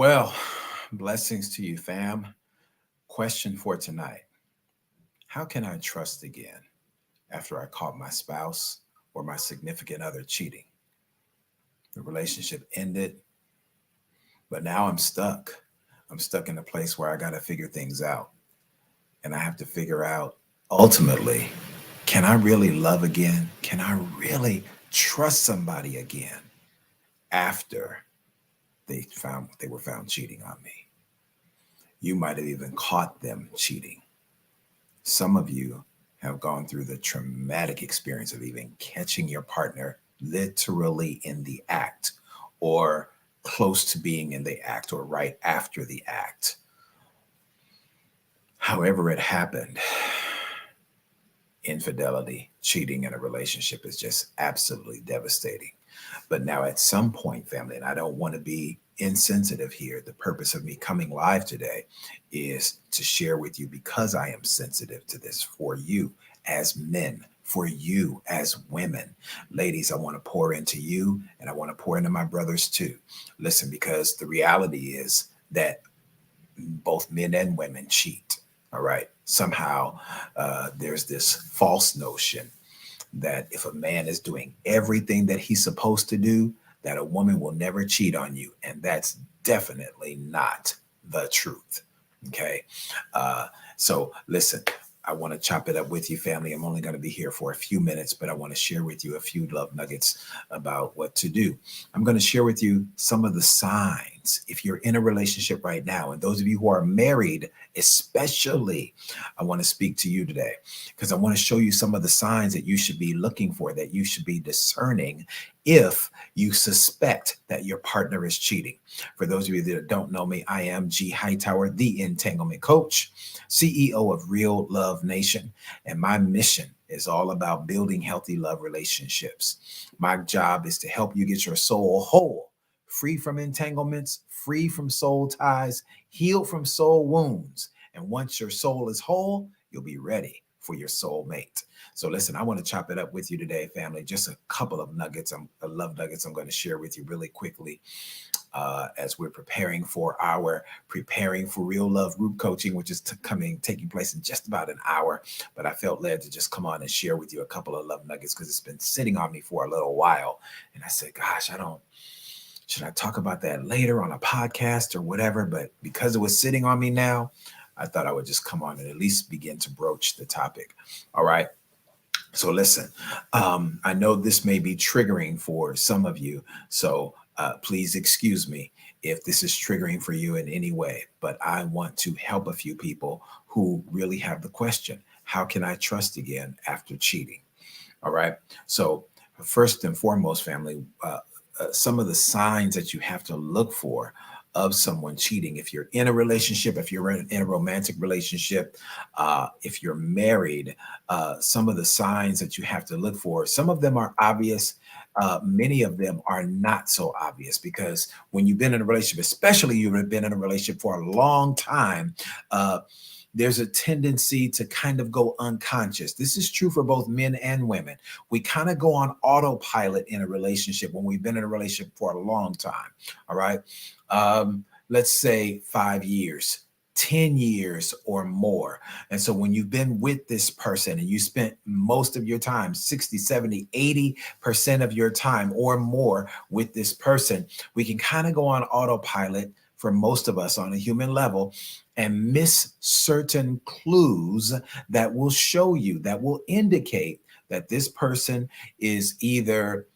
Well, blessings to you, fam. Question for tonight. How can I trust again after I caught my spouse or my significant other cheating? The relationship ended, but now I'm stuck. I'm stuck in a place where I got to figure things out. And I have to figure out ultimately, can I really love again? Can I really trust somebody again after they were found cheating on me? You might have even caught them cheating. Some of you have gone through the traumatic experience of even catching your partner literally in the act or close to being in the act or right after the act. However, it happened, infidelity, cheating in a relationship is just absolutely devastating. But now, at some point, family, and I don't want to be insensitive here, the purpose of me coming live today is to share with you because I am sensitive to this for you as men, for you as women. Ladies, I want to pour into you and I want to pour into my brothers too. Listen, because the reality is that both men and women cheat. All right. Somehow there's this false notion that if a man is doing everything that he's supposed to do, that a woman will never cheat on you. And that's definitely not the truth. Okay. So listen, I want to chop it up with you, family. I'm only going to be here for a few minutes, but I want to share with you a few love nuggets about what to do. I'm going to share with you some of the signs if you're in a relationship right now. And those of you who are married, especially, I want to speak to you today because I want to show you some of the signs that you should be looking for, that you should be discerning if you suspect that your partner is cheating. For those of you that don't know me, I am G. Hightower, the Entanglement Coach, CEO of Real Love Nation. And my mission is all about building healthy love relationships. My job is to help you get your soul whole, free from entanglements, free from soul ties, healed from soul wounds. And once your soul is whole, you'll be ready for your soul mate. So listen, I want to chop it up with you today, family. Just a couple of nuggets, love nuggets I'm going to share with you really quickly as we're preparing for real love group coaching, which is taking place in just about an hour. But I felt led to just come on and share with you a couple of love nuggets because it's been sitting on me for a little while. And I said, gosh, should I talk about that later on a podcast or whatever? But because it was sitting on me now, I thought I would just come on and at least begin to broach the topic. All right. So listen, I know this may be triggering for some of you. So please excuse me if this is triggering for you in any way. But I want to help a few people who really have the question, how can I trust again after cheating? All right. So first and foremost, family, some of the signs that you have to look for of someone cheating. If you're in a relationship, if you're in a romantic relationship, if you're married, some of the signs that you have to look for, some of them are obvious. Many of them are not so obvious because when you've been in a relationship, especially you've been in a relationship for a long time, there's a tendency to kind of go unconscious. This is true for both men and women. We kind of go on autopilot in a relationship when we've been in a relationship for a long time. All right. Let's say 5 years, 10 years or more. And so when you've been with this person and you spent most of your time, 60, 70, 80% of your time or more with this person, we can kind of go on autopilot for most of us on a human level and miss certain clues that will show you, that will indicate that this person is either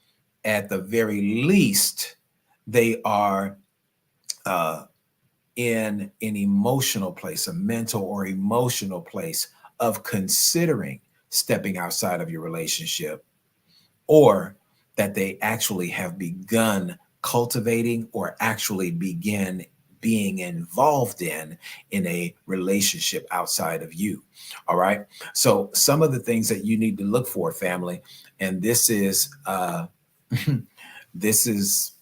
at the very least, they are in an emotional place, a mental or emotional place of considering stepping outside of your relationship, or that they actually have begun cultivating or actually begin being involved in a relationship outside of you. All right. So some of the things that you need to look for, family, and this is this is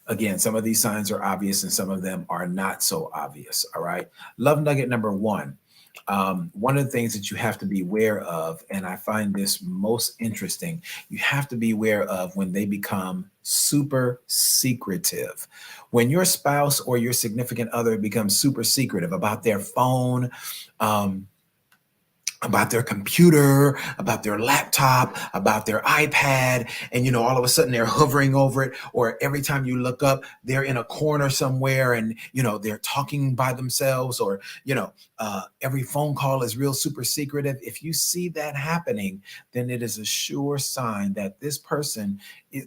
again, some of these signs are obvious and some of them are not so obvious. All right. Love nugget number one. One of the things that you have to be aware of, and I find this most interesting, you have to be aware of when they become super secretive. When your spouse or your significant other becomes super secretive about their phone, um, about their computer, about their laptop, about their iPad, and all of a sudden they're hovering over it, or every time you look up, they're in a corner somewhere, and they're talking by themselves, or every phone call is real super secretive. If you see that happening, then it is a sure sign that this person,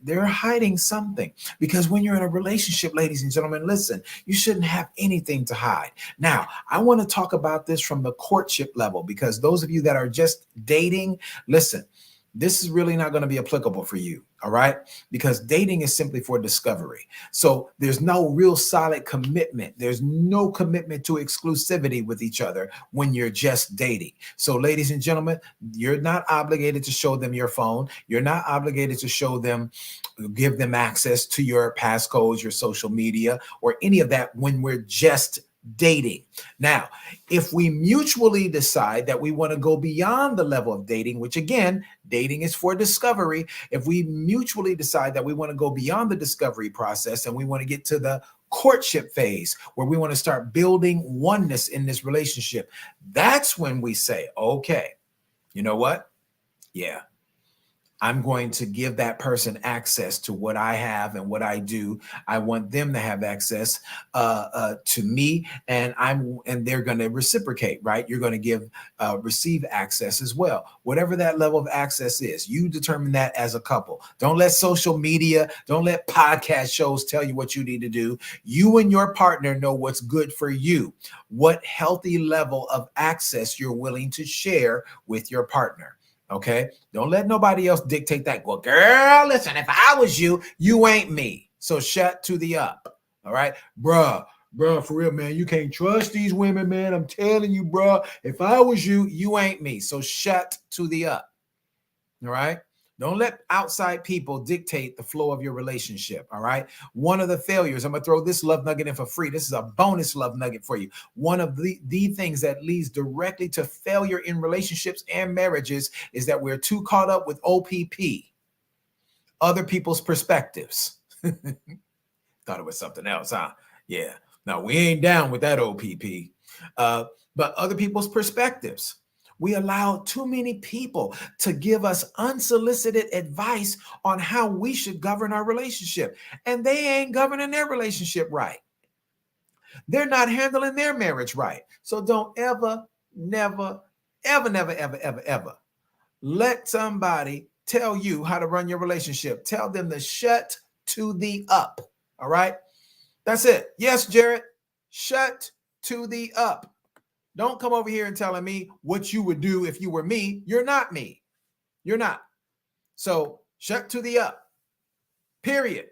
they're hiding something. Because when you're in a relationship, ladies and gentlemen, listen, you shouldn't have anything to hide. Now, I want to talk about this from the courtship level, because those of you that are just dating, listen, this is really not going to be applicable for you. All right. Because dating is simply for discovery. So there's no real solid commitment. There's no commitment to exclusivity with each other when you're just dating. So, ladies and gentlemen, you're not obligated to show them your phone. You're not obligated to give them access to your passcodes, your social media, or any of that when we're just dating. Now, if we mutually decide that we want to go beyond the level of dating, which again, dating is for discovery. If we mutually decide that we want to go beyond the discovery process and we want to get to the courtship phase where we want to start building oneness in this relationship, that's when we say, okay, you know what? Yeah, I'm going to give that person access to what I have and what I do. I want them to have access to me, and they're going to reciprocate, right? You're going to receive access as well. Whatever that level of access is, you determine that as a couple. Don't let social media, don't let podcast shows tell you what you need to do. You and your partner know what's good for you, what healthy level of access you're willing to share with your partner. Okay. Don't let nobody else dictate that. Well, girl, listen, if I was you, you ain't me. So shut to the up. All right. Bruh, for real, man. You can't trust these women, man. I'm telling you, bruh. If I was you, you ain't me. So shut to the up. All right. Don't let outside people dictate the flow of your relationship. All right. One of the failures, I'm going to throw this love nugget in for free. This is a bonus love nugget for you. One of the things that leads directly to failure in relationships and marriages is that we're too caught up with OPP, other people's perspectives. Thought it was something else, huh? Yeah. Now, we ain't down with that OPP, but other people's perspectives. We allow too many people to give us unsolicited advice on how we should govern our relationship. And they ain't governing their relationship right. They're not handling their marriage right. So don't ever, never, ever, never, ever, ever, ever let somebody tell you how to run your relationship. Tell them to shut to the up. All right. That's it. Yes, Jared, shut to the up. Don't come over here and telling me what you would do if you were me. You're not me. You're not. So shut to the up. Period.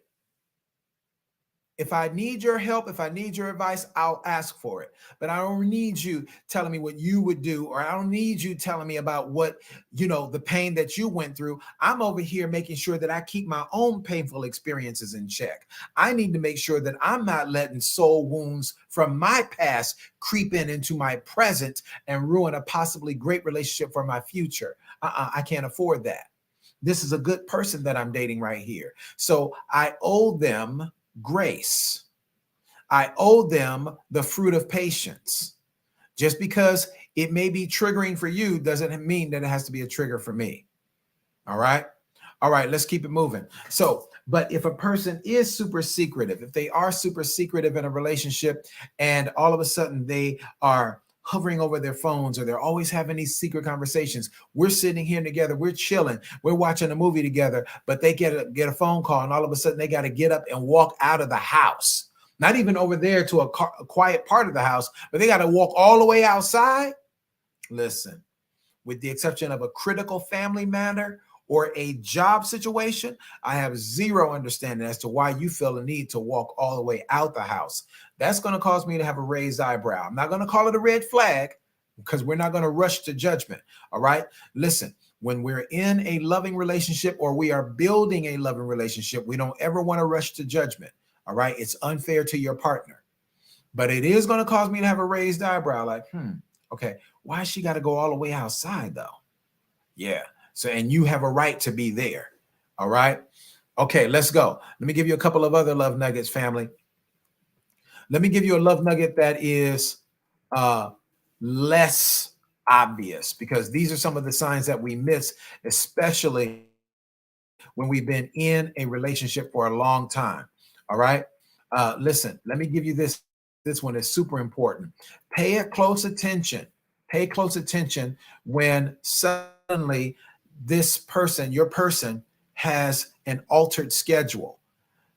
If I need your help, if I need your advice, I'll ask for it. But I don't need you telling me what you would do, or I don't need you telling me about what, the pain that you went through. I'm over here making sure that I keep my own painful experiences in check. I need to make sure that I'm not letting soul wounds from my past creep into my present and ruin a possibly great relationship for my future. I can't afford that. This is a good person that I'm dating right here. So I owe them grace. I owe them the fruit of patience. Just because it may be triggering for you doesn't mean that it has to be a trigger for me. All right. All right. Let's keep it moving. So, but if a person is super secretive, if they are super secretive in a relationship and all of a sudden they are hovering over their phones, or they're always having these secret conversations. We're sitting here together, we're chilling, we're watching a movie together, but they get a phone call, and all of a sudden they got to get up and walk out of the house. Not even over there to a quiet part of the house, but they got to walk all the way outside. Listen, with the exception of a critical family matter or a job situation, I have zero understanding as to why you feel the need to walk all the way out the house. That's going to cause me to have a raised eyebrow. I'm not going to call it a red flag, because we're not going to rush to judgment. All right. Listen, when we're in a loving relationship or we are building a loving relationship, we don't ever want to rush to judgment. All right. It's unfair to your partner, but it is going to cause me to have a raised eyebrow like, Okay. Why she got to go all the way outside though? Yeah. So, and you have a right to be there. All right. Okay, let's go. Let me give you a couple of other love nuggets, family. Let me give you a love nugget that is uh, less obvious, because these are some of the signs that we miss, especially when we've been in a relationship for a long time. All right. Listen, let me give you this. This one is super important. Pay a close attention. Pay close attention when suddenly this person, your person, has an altered schedule.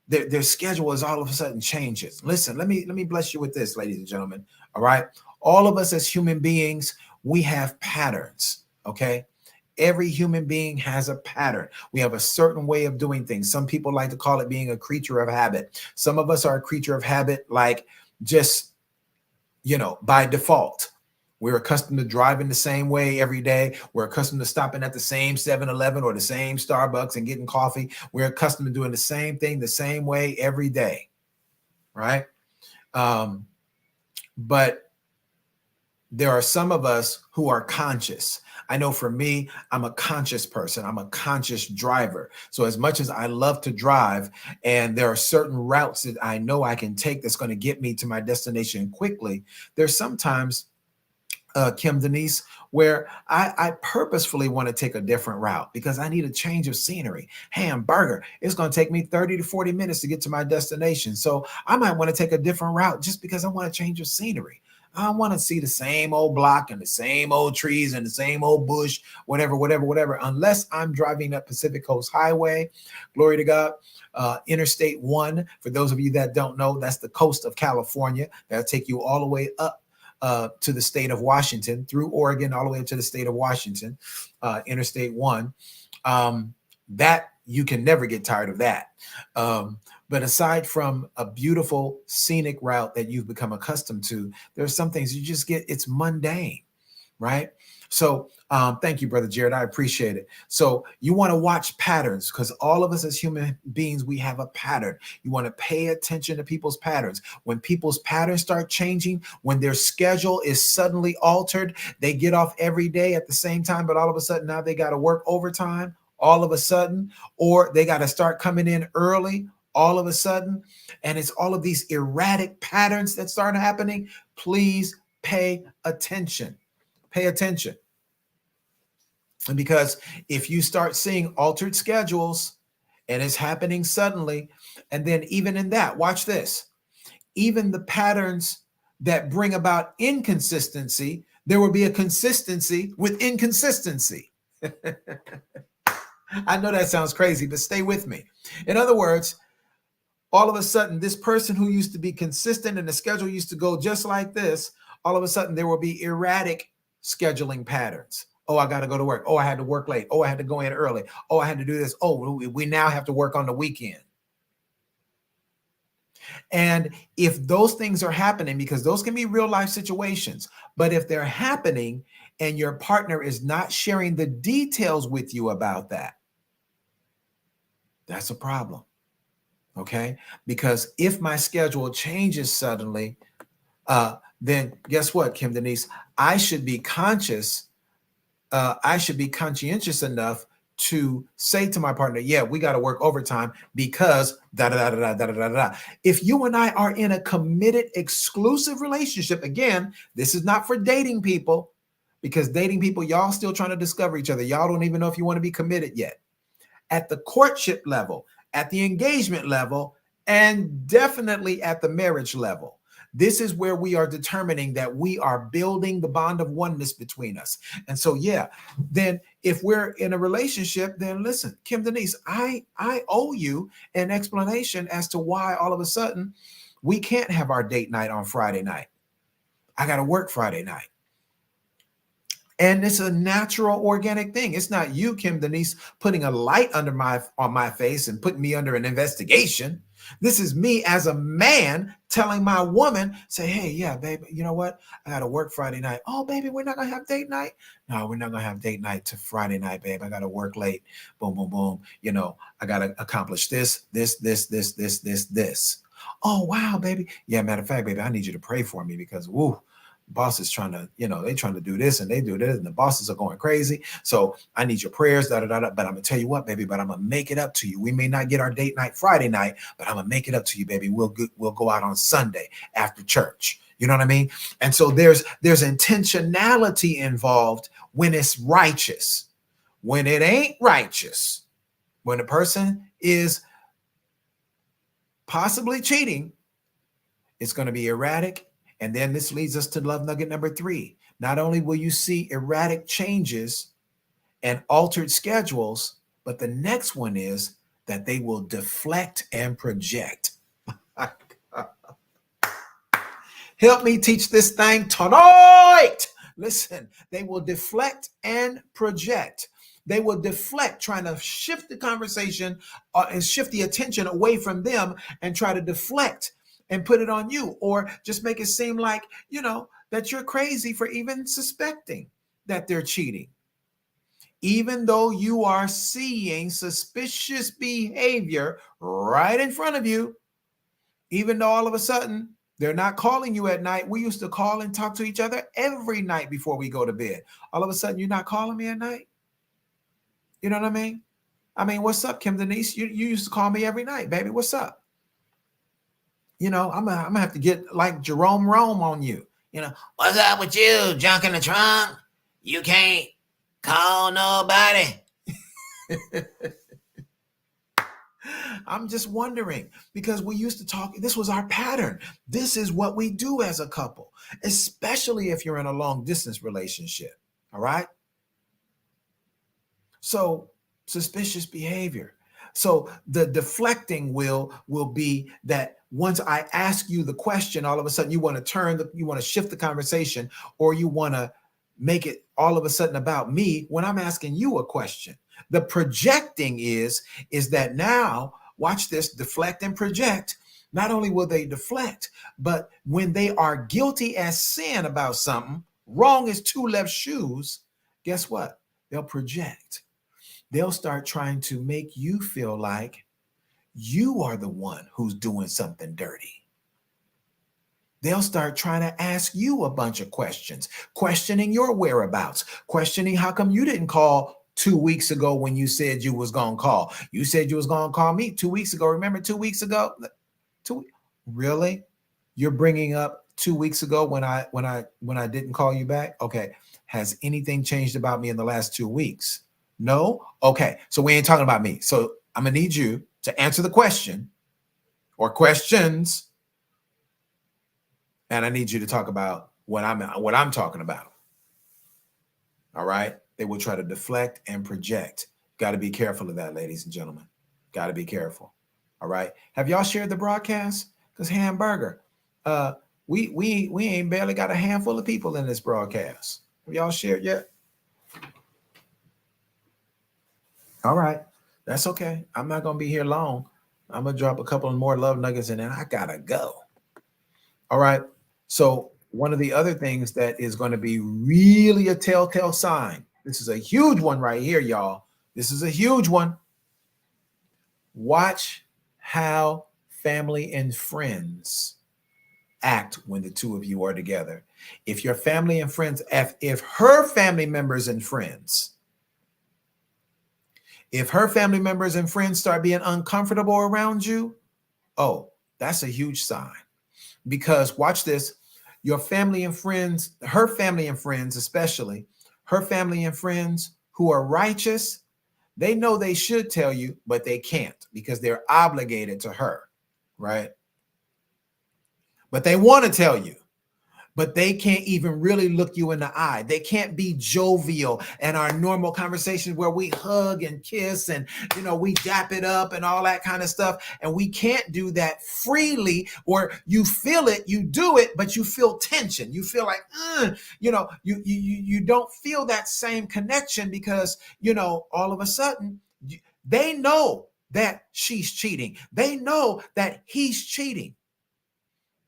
Their schedule is all of a sudden changes. Listen, let me bless you with this, ladies and gentlemen. All right. All of us as human beings, we have patterns. Okay. Every human being has a pattern. We have a certain way of doing things. Some people like to call it being a creature of habit. Some of us are a creature of habit, like just, by default. We're accustomed to driving the same way every day. We're accustomed to stopping at the same 7-Eleven or the same Starbucks and getting coffee. We're accustomed to doing the same thing the same way every day, right? Um, but there are some of us who are conscious. I know for me, I'm a conscious person. I'm a conscious driver. So as much as I love to drive, and there are certain routes that I know I can take that's going to get me to my destination quickly, there's sometimes, Kim Denise, where I purposefully want to take a different route because I need a change of scenery. Hamburger, it's going to take me 30 to 40 minutes to get to my destination. So I might want to take a different route just because I want to change of scenery. I don't want to see the same old block and the same old trees and the same old bush, whatever, whatever, whatever, unless I'm driving up Pacific Coast Highway. Glory to God. Interstate 1, for those of you that don't know, that's the coast of California. That'll take you all the way up to the state of Washington, through Oregon, all the way up to the state of Washington, Interstate 1. That you can never get tired of that. But aside from a beautiful scenic route that you've become accustomed to, there are some things you just get, it's mundane, right? So thank you, Brother Jared. I appreciate it. So you want to watch patterns, because all of us as human beings, we have a pattern. You want to pay attention to people's patterns. When people's patterns start changing, when their schedule is suddenly altered, they get off every day at the same time, but all of a sudden now they got to work overtime all of a sudden, or they got to start coming in early all of a sudden. And it's all of these erratic patterns that start happening. Please pay attention. Pay attention. And because if you start seeing altered schedules and it's happening suddenly, and then even in that, watch this, even the patterns that bring about inconsistency, there will be a consistency with inconsistency. I know that sounds crazy, but stay with me. In other words, all of a sudden, this person who used to be consistent and the schedule used to go just like this, all of a sudden there will be erratic scheduling patterns. Oh, I got to go to work. Oh, I had to work late. Oh, I had to go in early. Oh, I had to do this. Oh, we now have to work on the weekend. And if those things are happening, because those can be real life situations, but if they're happening and your partner is not sharing the details with you about that, that's a problem. Okay. Because if my schedule changes suddenly, then guess what, Kim Denise? I should be conscious. I should be conscientious enough to say to my partner, yeah, we got to work overtime because da da da da da da da da. If you and I are in a committed, exclusive relationship, again, this is not for dating people, because dating people, y'all still trying to discover each other. Y'all don't even know if you want to be committed yet. At the courtship level, at the engagement level, and definitely at the marriage level, this is where we are determining that we are building the bond of oneness between us. And so, yeah, then if we're in a relationship, then listen, Kim Denise, I owe you an explanation as to why all of a sudden we can't have our date night on Friday night. I got to work Friday night. And it's a natural, organic thing. It's not you, Kim Denise, putting a light on my face and putting me under an investigation. This is me as a man telling my woman, say, hey, yeah, baby, you know what? I got to work Friday night. Oh, baby, we're not going to have date night? No, we're not going to have date night to Friday night, babe. I got to work late. Boom, boom, boom. I got to accomplish this. Oh, wow, baby. Yeah, matter of fact, baby, I need you to pray for me because, woo, boss is trying to, they trying to do this and they do this, and the bosses are going crazy. So I need your prayers, da da da da. But I'm gonna tell you what, baby, but I'm gonna make it up to you. We may not get our date night Friday night, but I'm gonna make it up to you, baby. We'll go out on Sunday after church. You know what I mean? And so there's intentionality involved when it's righteous. When it ain't righteous, when a person is possibly cheating, it's going to be erratic. And then this leads us to love nugget number 3. Not only will you see erratic changes and altered schedules, but the next one is that they will deflect and project. Help me teach this thing tonight. Listen, they will deflect and project. They will deflect, trying to shift the conversation and shift the attention away from them and try to deflect and put it on you, or just make it seem like, that you're crazy for even suspecting that they're cheating. Even though you are seeing suspicious behavior right in front of you, even though all of a sudden they're not calling you at night. We used to call and talk to each other every night before we go to bed. All of a sudden, you're not calling me at night. You know what I mean? What's up, Kim Denise? You used to call me every night, baby. What's up? I'm gonna have to get like Jerome Rome on you. What's up with you, junk in the trunk? You can't call nobody. I'm just wondering, because we used to talk, this was our pattern. This is what we do as a couple, especially if you're in a long distance relationship. All right. So suspicious behavior. So the deflecting will be that once I ask you the question, all of a sudden you want to shift the conversation, or you want to make it all of a sudden about me when I'm asking you a question. The projecting is that now, watch this, deflect and project. Not only will they deflect, but when they are guilty as sin about something, wrong as 2 left shoes, guess what? They'll project. They'll start trying to make you feel like you are the one who's doing something dirty. They'll start trying to ask you a bunch of questions, questioning your whereabouts, questioning how come you didn't call 2 weeks ago when you said you was going to call. You said you was going to call me 2 weeks ago. Remember 2 weeks ago? Really? You're bringing up 2 weeks ago when I didn't call you back? Okay. Has anything changed about me in the last 2 weeks? No? Okay. So we ain't talking about me. So I'm going to need you to answer the question or questions. And I need you to talk about what I'm talking about. All right. They will try to deflect and project. Got to be careful of that, ladies and gentlemen. Got to be careful. All right. Have y'all shared the broadcast? Because Hamburger, we ain't barely got a handful of people in this broadcast. Have y'all shared yet? All right. That's okay. I'm not going to be here long. I'm going to drop a couple of more love nuggets and then I got to go. All right. So one of the other things that is going to be really a telltale sign. This is a huge one right here, y'all. This is a huge one. Watch how family and friends act when the two of you are together. If your family and friends, if her family members and friends, start being uncomfortable around you, oh, that's a huge sign. Because watch this, your family and friends, her family and friends, especially her family and friends who are righteous, they know they should tell you, but they can't because they're obligated to her, right? But they want to tell you, but they can't even really look you in the eye. They can't be jovial and our normal conversations where we hug and kiss and, we dap it up and all that kind of stuff. And we can't do that freely, or you feel it, you do it, but you feel tension. You feel like, you don't feel that same connection because, all of a sudden they know that she's cheating. They know that he's cheating.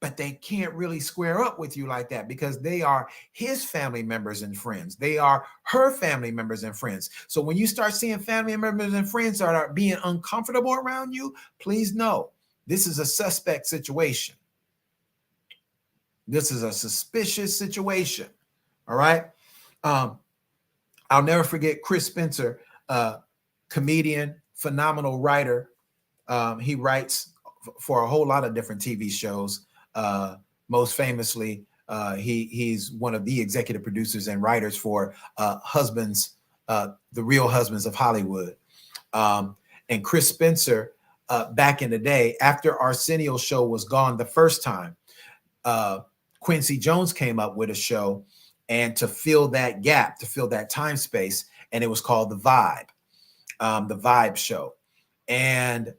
But they can't really square up with you like that because they are his family members and friends. They are her family members and friends. So when you start seeing family members and friends that are being uncomfortable around you, please know this is a suspect situation. This is a suspicious situation. All right. Um, I'll never forget Chris Spencer, comedian, phenomenal writer. He writes for a whole lot of different TV shows. Most famously, he's one of the executive producers and writers for the Real Husbands of Hollywood. And Chris Spencer, back in the day, after Arsenio's show was gone the first time, Quincy Jones came up with a show, and to fill that gap, to fill that time space, and it was called the Vibe Show, and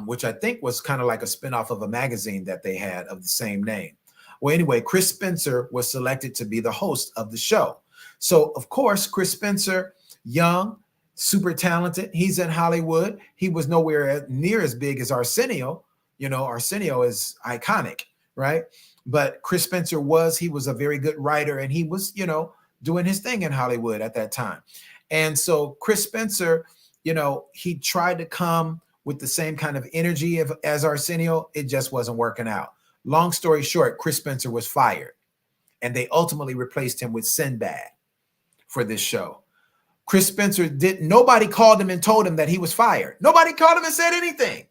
which I think was kind of like a spinoff of a magazine that they had of the same name. Well, anyway, Chris Spencer was selected to be the host of the show. So, of course, Chris Spencer, young, super talented, he's in Hollywood. He was nowhere near as big as Arsenio. You know, Arsenio is iconic, right? But Chris Spencer he was a very good writer, and he was, doing his thing in Hollywood at that time. And so Chris Spencer, he tried to come with the same kind of energy as Arsenio. It just wasn't working out. Long story short, Chris Spencer was fired, and they ultimately replaced him with Sinbad for this show. Chris Spencer nobody called him and told him that he was fired. Nobody called him and said anything.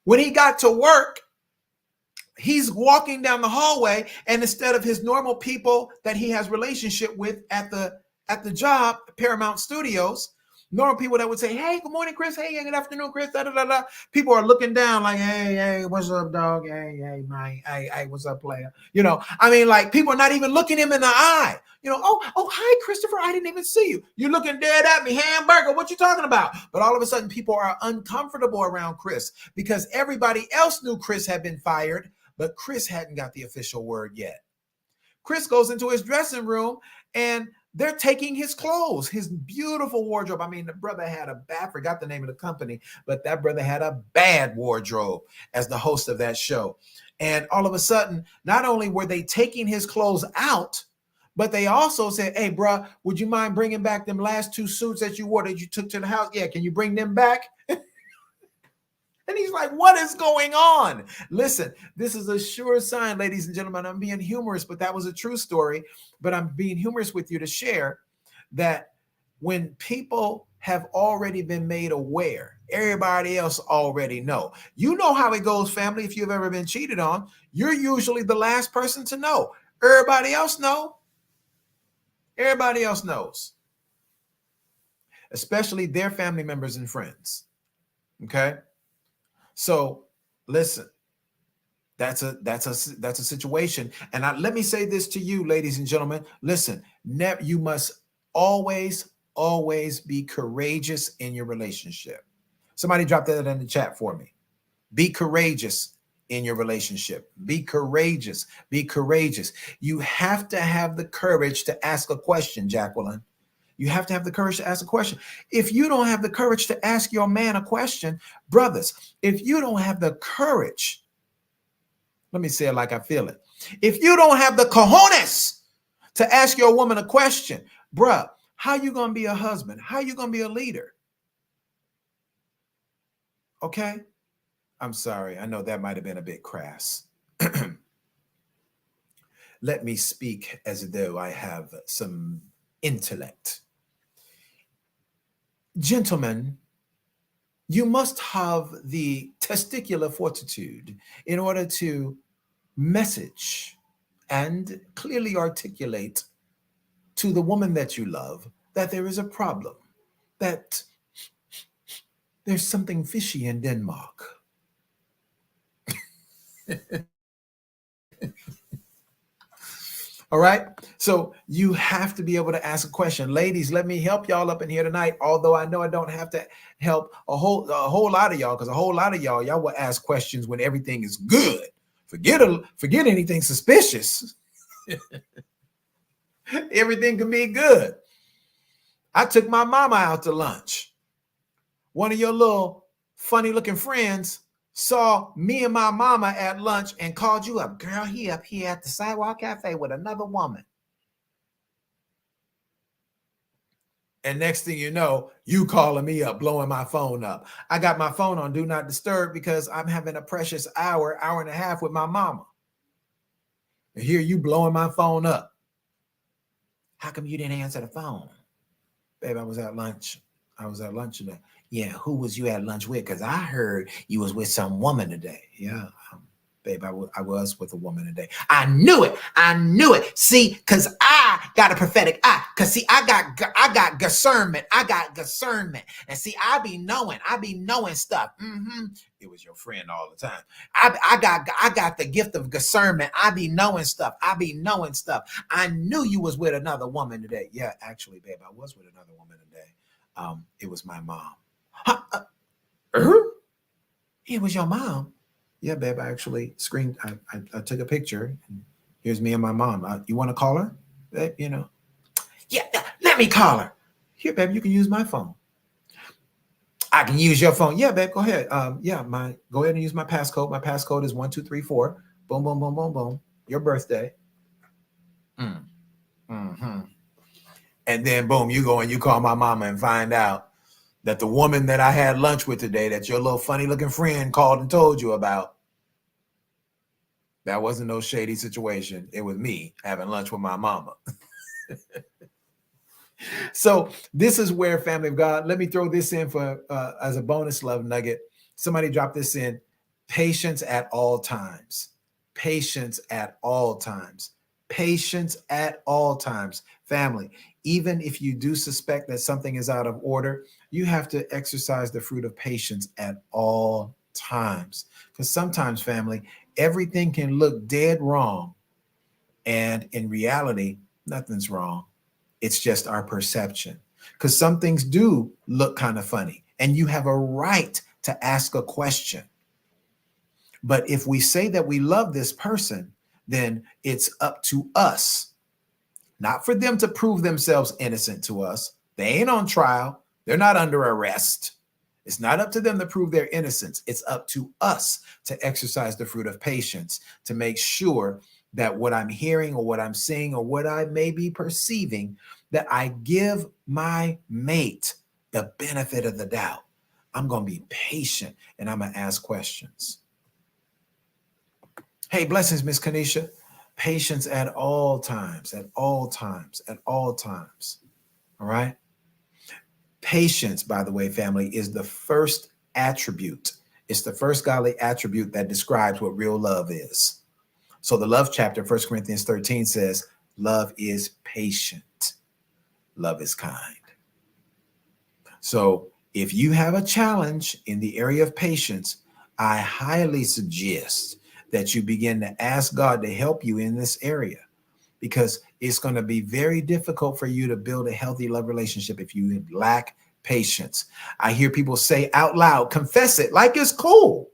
When he got to work, he's walking down the hallway, and instead of his normal people that he has relationship with at the job, Paramount Studios, normal people that would say, "Hey, good morning, Chris. Hey, good afternoon, Chris." Da, da, da, da. People are looking down like, "Hey, what's up, dog? Hey, man. Hey, what's up, player?" Like people are not even looking him in the eye. Oh, hi, Christopher. I didn't even see you. You're looking dead at me. Hamburger, what you talking about? But all of a sudden, people are uncomfortable around Chris because everybody else knew Chris had been fired, but Chris hadn't got the official word yet. Chris goes into his dressing room, and they're taking his clothes, his beautiful wardrobe. I mean, the brother had I forgot the name of the company, but that brother had a bad wardrobe as the host of that show. And all of a sudden, not only were they taking his clothes out, but they also said, "Hey, bro, would you mind bringing back them last two suits that you wore that you took to the house? Yeah, can you bring them back?" And he's like, "What is going on?" Listen, this is a sure sign, ladies and gentlemen. I'm being humorous, but that was a true story. But I'm being humorous with you to share that when people have already been made aware, everybody else already know. You know how it goes, family. If you've ever been cheated on, you're usually the last person to know. Everybody else know. Everybody else knows, especially their family members and friends. Okay. So listen, that's a situation. And let me say this to you, ladies and gentlemen. Listen, you must always be courageous in your relationship. Somebody drop that in the chat for me. Be courageous in your relationship. Be courageous. Be courageous. You have to have the courage to ask a question, Jacqueline. You have to have the courage to ask a question. If you don't have the courage to ask your man a question, brothers, if you don't have the courage, let me say it like I feel it. If you don't have the cojones to ask your woman a question, bruh, how you going to be a husband? How you going to be a leader? Okay? I'm sorry. I know that might have been a bit crass. Let me speak as though I have some intellect. Gentlemen, you must have the testicular fortitude in order to message and clearly articulate to the woman that you love that there is a problem, that there's something fishy in Denmark. All right. So you have to be able to ask a question. Ladies, let me help y'all up in here tonight. Although I know I don't have to help a whole lot of y'all, because a whole lot of y'all will ask questions when everything is good. Forget anything suspicious. Everything can be good. I took my mama out to lunch. One of your little funny looking friends saw me and my mama at lunch and called you up. "Girl, he up here at the Sidewalk Cafe with another woman." And next thing you know, you calling me up, blowing my phone up. I got my phone on Do Not Disturb because I'm having a precious hour and a half with my mama. I hear you blowing my phone up. How come you didn't answer the phone? Babe, I was at lunch. I was at lunch today. Yeah, who was you at lunch with? Because I heard you was with some woman today. Yeah, babe, I was with a woman today. I knew it. I knew it. See, because I got a prophetic eye. Because see, I got discernment. I got discernment. And see, I be knowing stuff. It was your friend all the time. I got the gift of discernment. I be knowing stuff. I knew you was with another woman today. Yeah, actually, babe, I was with another woman today. It was my mom. Huh? It was your mom. Yeah, babe, I actually I took a picture. Here's me and my mom. You want to call her? Babe, Yeah, let me call her. Here, babe, you can use my phone. I can use your phone. Yeah, babe, go ahead. Go ahead and use my passcode. My passcode is 1234. Boom, boom, boom, boom, boom. Your birthday. Mm-hmm. And then boom, you go and you call my mama and find out that the woman that I had lunch with today, that your little funny looking friend called and told you about, that wasn't no shady situation. It was me having lunch with my mama. So this is where, family of God, let me throw this in for as a bonus love nugget. Somebody drop this in. Patience at all times. Patience at all times. Patience at all times. Family, even if you do suspect that something is out of order, you have to exercise the fruit of patience at all times. Because sometimes, family, everything can look dead wrong. And in reality, nothing's wrong. It's just our perception. Because some things do look kind of funny, and you have a right to ask a question. But if we say that we love this person, then it's up to us, not for them to prove themselves innocent to us. They ain't on trial. They're not under arrest. It's not up to them to prove their innocence. It's up to us to exercise the fruit of patience, to make sure that what I'm hearing or what I'm seeing or what I may be perceiving, that I give my mate the benefit of the doubt. I'm going to be patient and I'm going to ask questions. Hey, blessings, Miss Kanisha. Patience at all times, at all times, at all times. All right. Patience, by the way, family, is the first attribute. It's the first godly attribute that describes what real love is. So the love chapter, 1 Corinthians 13 says, love is patient. Love is kind. So if you have a challenge in the area of patience, I highly suggest that you begin to ask God to help you in this area, because it's going to be very difficult for you to build a healthy love relationship if you lack patience. I hear people say out loud, confess it like it's cool,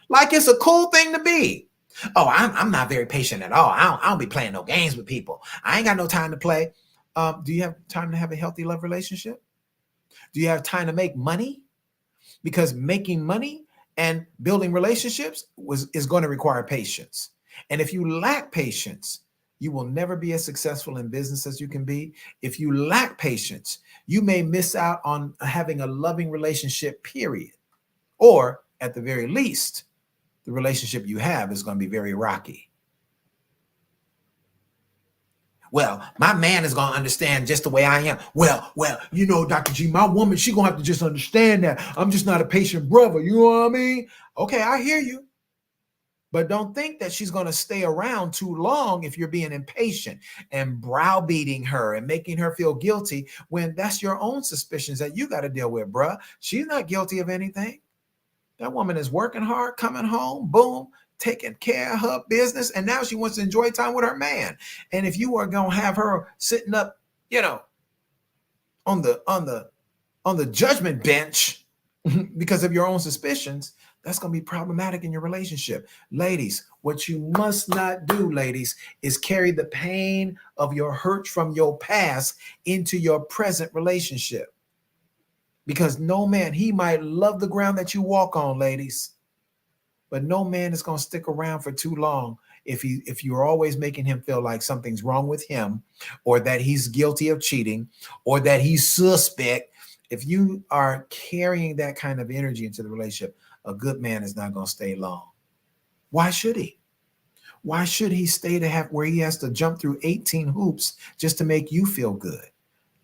like it's a cool thing to be. Oh, I'm not very patient at all. I don't be playing no games with people. I ain't got no time to play. Do you have time to have a healthy love relationship? Do you have time to make money? Because making money and building relationships is going to require patience. And if you lack patience, you will never be as successful in business as you can be. If you lack patience, you may miss out on having a loving relationship, period. Or at the very least, the relationship you have is going to be very rocky. Well, my man is going to understand just the way I am. Well, Dr. G, my woman, she going to have to just understand that I'm just not a patient brother. You know what I mean? Okay, I hear you. But don't think that she's going to stay around too long if you're being impatient and browbeating her and making her feel guilty, when that's your own suspicions that you got to deal with, bruh. She's not guilty of anything. That woman is working hard, coming home, boom, taking care of her business, and now she wants to enjoy time with her man. And if you are going to have her sitting up, on the judgment bench because of your own suspicions, that's going to be problematic in your relationship. Ladies, what you must not do, ladies, is carry the pain of your hurt from your past into your present relationship. Because no man, he might love the ground that you walk on, ladies, but no man is going to stick around for too long if you're always making him feel like something's wrong with him, or that he's guilty of cheating, or that he's suspect. If you are carrying that kind of energy into the relationship, a good man is not going to stay long. Why should he? Why should he stay to have where he has to jump through 18 hoops just to make you feel good?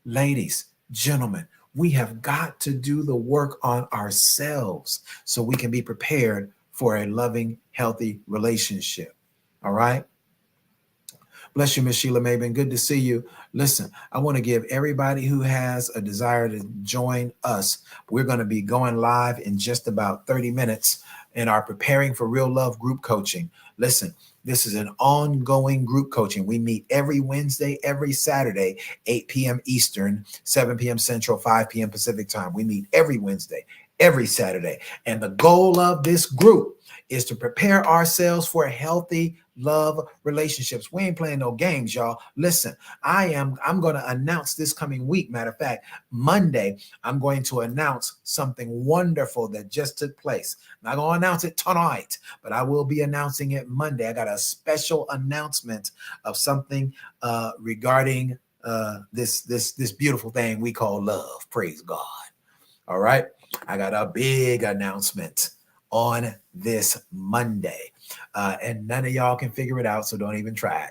Ladies, gentlemen, we have got to do the work on ourselves so we can be prepared for a loving, healthy relationship. All right. Bless you, Miss Sheila Maben. Good to see you. Listen, I want to give everybody who has a desire to join us. We're going to be going live in just about 30 minutes in our Preparing for Real Love group coaching. Listen, this is an ongoing group coaching. We meet every Wednesday, every Saturday, 8 p.m. Eastern, 7 p.m. Central, 5 p.m. Pacific time. We meet every Wednesday, every Saturday. And the goal of this group is to prepare ourselves for healthy love relationships. We ain't playing no games, y'all. Listen, I'm going to announce this coming week. Matter of fact, Monday, I'm going to announce something wonderful that just took place. I'm not going to announce it tonight, but I will be announcing it Monday. I got a special announcement of something regarding this beautiful thing we call love. Praise God. All right. I got a big announcement on this Monday. And none of y'all can figure it out, so don't even try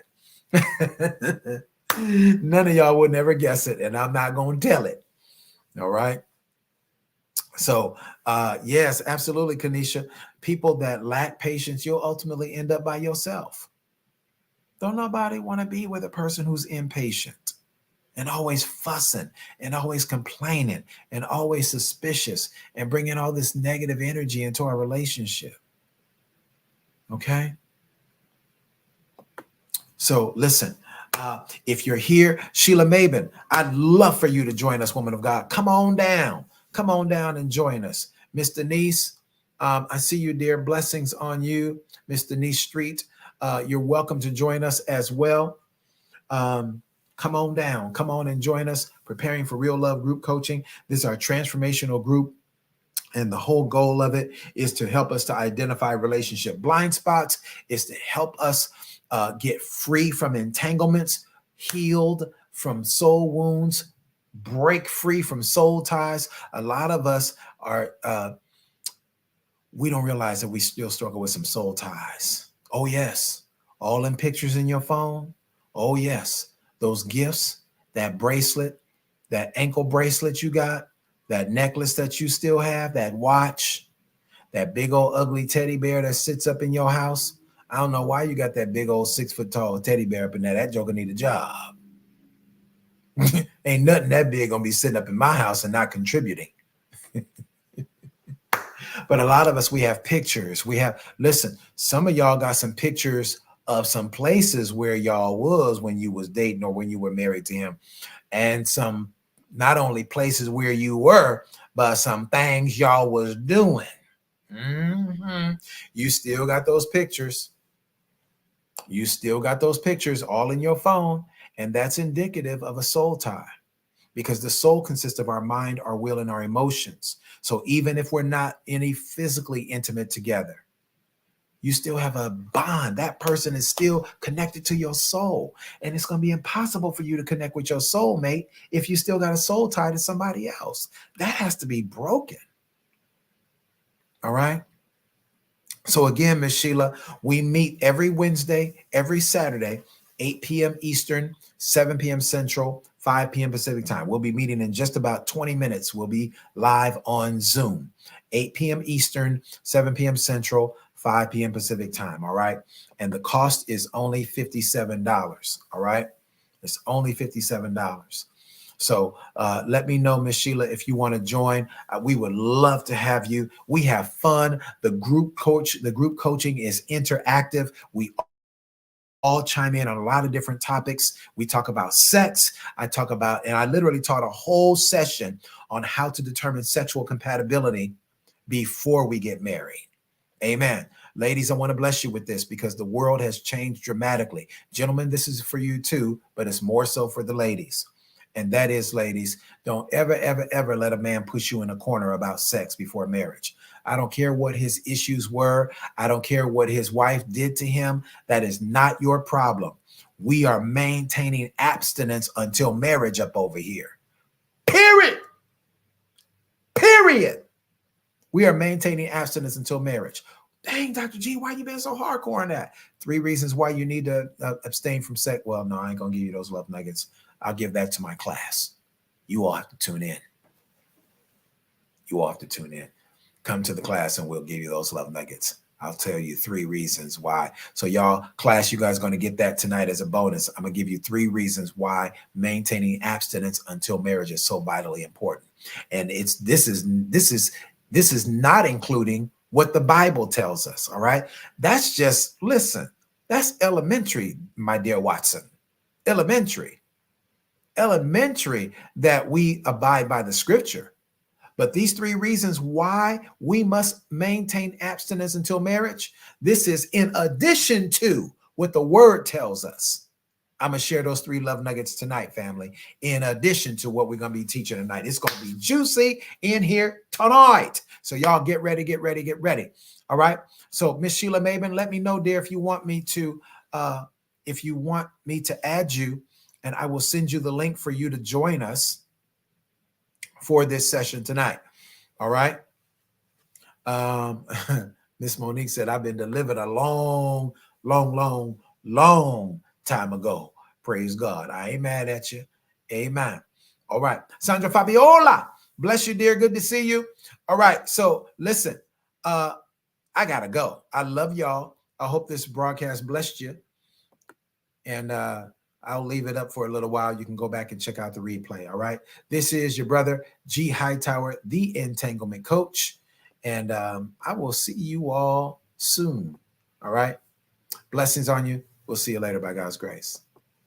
it. None of y'all would never guess it, and I'm not going to tell it. All right. So, yes, absolutely, Kanisha. People that lack patience, you'll ultimately end up by yourself. Don't nobody want to be with a person who's impatient and always fussing and always complaining and always suspicious and bringing all this negative energy into our relationship. Okay. So listen, if you're here, Sheila Maben, I'd love for you to join us, woman of God. Come on down. Come on down and join us. Miss Denise, I see you, dear. Blessings on you. Miss Denise Street, you're welcome to join us as well. Come on down. Come on and join us. Preparing for Real Love group coaching. This is our transformational group. And the whole goal of it is to help us to identify relationship blind spots, is to help us get free from entanglements, healed from soul wounds, break free from soul ties. A lot of us are, we don't realize that we still struggle with some soul ties. Oh, yes. All them pictures in your phone. Oh, yes. Those gifts, that bracelet, that ankle bracelet you got, that necklace that you still have, that watch, that big old ugly teddy bear that sits up in your house. I don't know why you got that big old 6 foot tall teddy bear up in there. That joker need a job. Ain't nothing that big gonna be sitting up in my house and not contributing. But a lot of us, we have pictures. Listen, some of y'all got some pictures of some places where y'all was when you was dating or when you were married to him. And some, not only places where you were, but some things y'all was doing. Mm-hmm. You still got those pictures. You still got those pictures all in your phone. And that's indicative of a soul tie, because the soul consists of our mind, our will, and our emotions. So even if we're not any physically intimate together, you still have a bond. That person is still connected to your soul. And it's going to be impossible for you to connect with your soulmate if you still got a soul tie to somebody else. That has to be broken. All right. So again, Miss Sheila, we meet every Wednesday, every Saturday, 8 p.m. Eastern, 7 p.m. Central, 5 p.m. Pacific time. We'll be meeting in just about 20 minutes. We'll be live on Zoom, 8 p.m. Eastern, 7 p.m. Central, 5 p.m. Pacific time. All right. And the cost is only $57. All right. It's only $57. So let me know, Miss Sheila, if you want to join. We would love to have you. We have fun. The group coaching is interactive. We all chime in on a lot of different topics. We talk about sex. And I literally taught a whole session on how to determine sexual compatibility before we get married. Amen. Ladies, I want to bless you with this because the world has changed dramatically. Gentlemen, this is for you too, but it's more so for the ladies. And that is, ladies, don't ever, ever, ever let a man push you in a corner about sex before marriage. I don't care what his issues were. I don't care what his wife did to him. That is not your problem. We are maintaining abstinence until marriage up over here. Period. Period. We are maintaining abstinence until marriage. Dang, Dr. G, why you been so hardcore on that? 3 reasons why you need to abstain from sex. Well, no, I ain't gonna give you those love nuggets. I'll give that to my class. You all have to tune in. You all have to tune in. Come to the class and we'll give you those love nuggets. I'll tell you 3 reasons why. So y'all, class, you guys are going to get that tonight as a bonus. I'm going to give you 3 reasons why maintaining abstinence until marriage is so vitally important. And this is not including what the Bible tells us, all right? That's just, listen, that's elementary, my dear Watson. Elementary. Elementary that we abide by the scripture. But these 3 reasons why we must maintain abstinence until marriage, this is in addition to what the word tells us. I'm going to share those 3 love nuggets tonight, family, in addition to what we're going to be teaching tonight. It's going to be juicy in here tonight. So y'all get ready, get ready, get ready. All right. So Miss Sheila Maben, let me know, dear, if you want me to add you, and I will send you the link for you to join us for this session tonight. All right. Miss Monique said, I've been delivered a long time ago. Praise God. I ain't mad at you. Amen. All right. Sandra Fabiola, bless you, dear. Good to see you. All right. So listen, I gotta go. I love y'all. I hope this broadcast blessed you. And I'll leave it up for a little while. You can go back and check out the replay. All right. This is your brother, G. Hightower, the Entanglement Coach. And I will see you all soon. All right. Blessings on you. We'll see you later by God's grace.